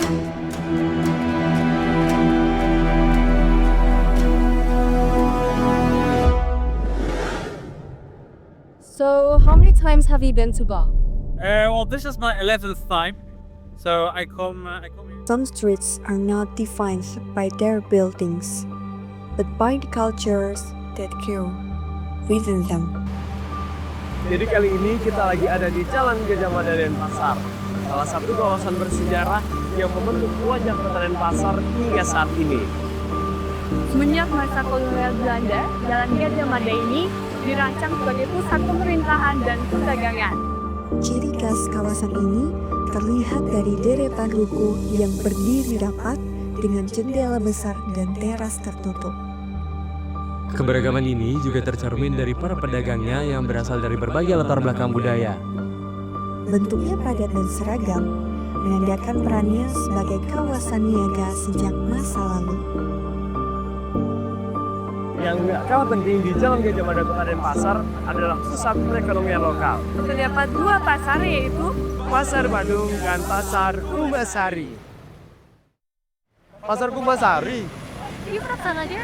So, how many times have you been to Ba? Well, this is my 11th time. So I come here. Some streets are not defined by their buildings, but by the cultures that grow within them. Jadi kali ini kita lagi ada di Jalan Gajah Mada Denpasar, salah satu kawasan bersejarah yang membentuk wajah kota Denpasar hingga saat ini. Semenjak masa kolonial Belanda, Jalan Gajah Mada ini dirancang sebagai pusat pemerintahan dan perdagangan. Ciri khas kawasan ini terlihat dari deretan ruko yang berdiri rapat dengan jendela besar dan teras tertutup. Keberagaman ini juga tercermin dari para pedagangnya yang berasal dari berbagai latar belakang budaya. Bentuknya padat dan seragam, menandakan perannya sebagai kawasan niaga sejak masa lalu. Yang nggak kalah penting di Jalan Gajah Mada Kota Denpasar adalah pusat perekonomian lokal. Terdapat dua pasar, yaitu Pasar Badung dan Pasar Kumbasari. Pasar Kumbasari? you pernah sana aja?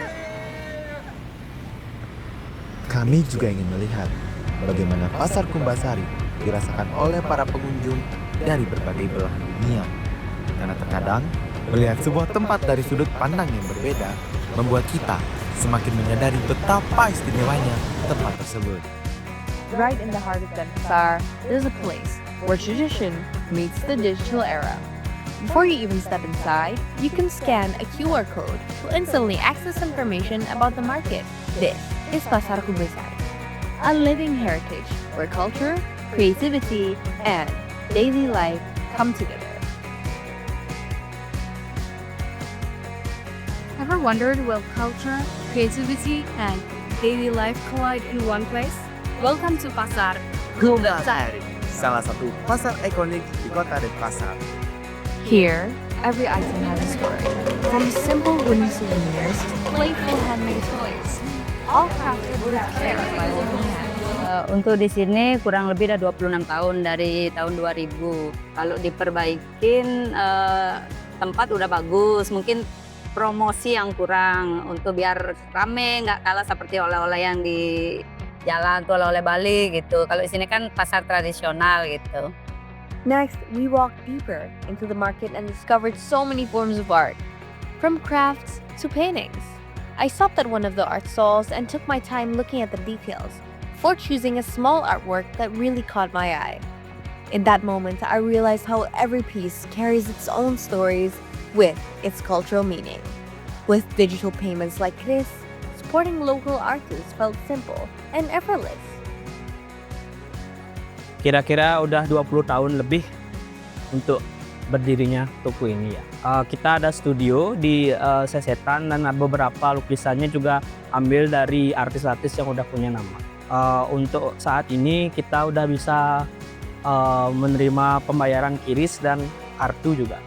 Kami juga ingin melihat bagaimana Pasar Kumbasari dirasakan oleh para pengunjung dari berbagai belahan dunia. Karena terkadang melihat sebuah tempat dari sudut pandang yang berbeda membuat kita semakin menyadari betapa istimewanya tempat tersebut. Right in the heart of Denpasar, there's a place where tradition meets the digital era. Before you even step inside, you can scan a QR code to instantly access information about the market. This is Pasar Kumbasari, a living heritage where culture, creativity, and daily life come together. Ever wondered will culture, creativity, and daily life collide in one place? Welcome to Pasar Kumbasari, salah satu pasar ikonik di kota Denpasar. Here, every item has a story. From simple wooden souvenirs to playful handmade toys, all crafted with care by local hands. Untuk di sini kurang lebih udah 26 tahun dari tahun 2000. Kalau diperbaikin tempat udah bagus, mungkin promosi yang kurang untuk biar rame, nggak kalah seperti oleh-oleh yang di jalan tuh oleh-oleh Bali gitu. Kalau di sini kan pasar tradisional gitu. Next, we walked deeper into the market and discovered so many forms of art, from crafts to paintings. I stopped at one of the art stalls and took my time looking at the details before choosing a small artwork that really caught my eye. In that moment, I realized how every piece carries its own stories with its cultural meaning. With digital payments like this, supporting local artists felt simple and effortless. Kira-kira udah 20 tahun lebih untuk berdirinya toko ini ya. Kita ada studio di Sesetan dan beberapa lukisannya juga ambil dari artis-artis yang udah punya nama. Untuk saat ini kita udah bisa menerima pembayaran QRIS dan kartu juga.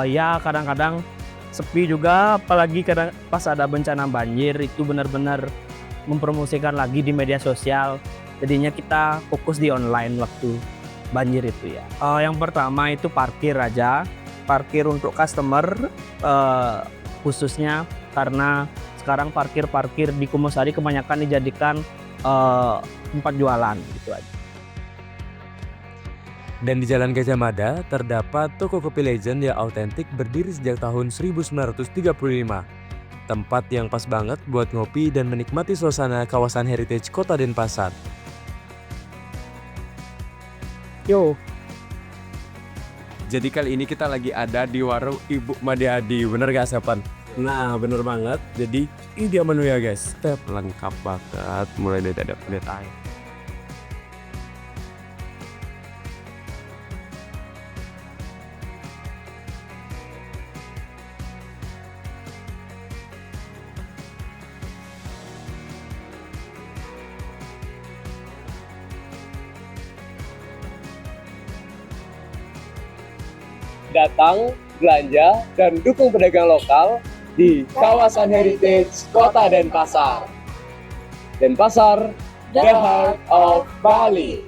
Ya kadang-kadang sepi juga, apalagi kadang pas ada bencana banjir itu benar-benar mempromosikan lagi di media sosial. Jadinya kita fokus di online waktu banjir itu ya. Yang pertama itu parkir aja, parkir untuk customer khususnya karena sekarang parkir di Kumbasari kebanyakan dijadikan tempat jualan gitu aja. Dan di Jalan Gajah Mada terdapat toko kopi legend yang autentik berdiri sejak tahun 1935. Tempat yang pas banget buat ngopi dan menikmati suasana kawasan heritage Kota Denpasar. Yo. Jadi kali ini kita lagi ada di warung Ibu Madiadi, bener gak Sepan? Nah bener banget, jadi ini dia menu ya guys. Step lengkap banget, mulai dari ada detail. Datang, belanja, dan dukung pedagang lokal di kawasan heritage Kota Denpasar. Denpasar, the heart of Bali.